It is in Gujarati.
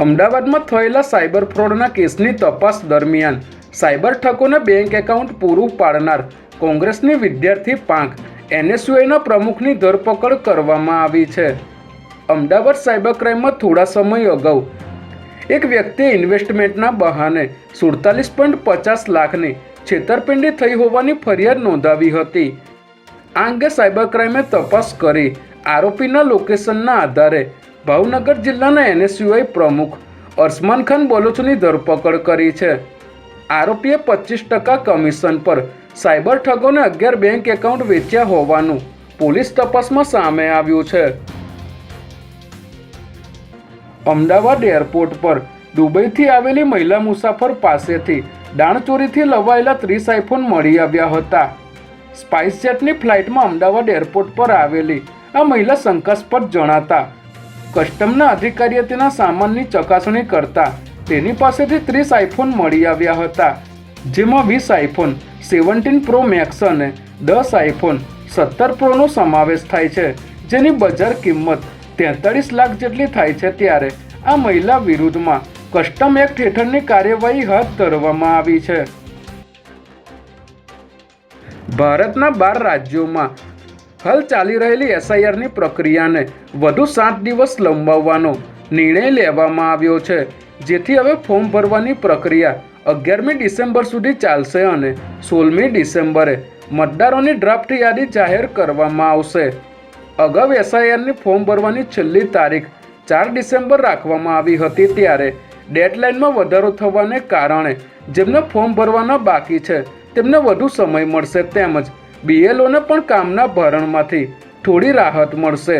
અમદાવાદમાં થયેલા સાયબર ફ્રોડના કેસની તપાસ દરમિયાન સાયબર ઠકોને બેંક એકાઉન્ટ પૂરું પાડનાર કોંગ્રેસની વિદ્યાર્થી પાંખ એનએસયુઆઈના પ્રમુખની ધરપકડ કરવામાં આવી છે। અમદાવાદ સાયબર ક્રાઇમમાં થોડા સમય અગાઉ એક વ્યક્તિએ ઇન્વેસ્ટમેન્ટના બહાને 47.50 લાખની છેતરપિંડી થઈ હોવાની ફરિયાદ નોંધાવી હતી। આ અંગે સાયબર ક્રાઇમે તપાસ કરી આરોપીના લોકેશનના આધારે ભાવનગર જિલ્લાના એનએસયુઆઈ પ્રમુખ અરસમાન ખાન બલોચની ધરપકડ કરી છે। આરોપીએ 25% કમિશન પર સાયબર ઠગોને 11 બેંક એકાઉન્ટ વેચ્યા હોવાનું પોલીસ તપાસમાં સામે આવ્યું છે। અમદાવાદ એરપોર્ટ પર દુબઈથી આવેલી મહિલા મુસાફર પાસેથી દાણચોરીથી લવાયેલા 30 આઈફોન મળી આવ્યા હતા। સ્પાઇસજેટની ફ્લાઇટમાં અમદાવાદ એરપોર્ટ પર આવેલી આ મહિલા શંકાસ્પદ જણાતા કસ્ટમના અધિકારીએ તેના સામાનની ચકાસણી કરતા તેની પાસેથી 30 આઈફોન મળી આવ્યા હતા, જેમાં 20 આઈફોન 17 પ્રો મેક્સ અને 10 આઈફોન 17 પ્રોનો સમાવેશ થાય છે, જેની બજાર કિંમત 43 લાખ જેટલી થાય છે। ત્યારે આ મહિલા વિરુદ્ધમાં કસ્ટમ એક્ટ હેઠળની કાર્યવાહી હાથ ધરવામાં આવી છે। ભારતના 12 રાજ્યોમાં હાલ ચાલી રહેલી એસઆઈઆરની પ્રક્રિયાને વધુ 7 દિવસ લંબાવવાનો નિર્ણય લેવામાં આવ્યો છે, જેથી હવે ફોર્મ ભરવાની પ્રક્રિયા 11મી ડિસેમ્બર સુધી ચાલશે અને 16મી ડિસેમ્બરે મતદારોની ડ્રાફ્ટ યાદી જાહેર કરવામાં આવશે। અગાઉ એસઆઈઆરની ફોર્મ ભરવાની છેલ્લી તારીખ 4 ડિસેમ્બર રાખવામાં આવી હતી, ત્યારે ડેડલાઇનમાં વધારો થવાને કારણે જેમને ફોર્મ ભરવાના બાકી છે તેમને વધુ સમય મળશે, તેમજ બીએલઓને પણ કામના ભારણમાંથી થોડી રાહત મળશે।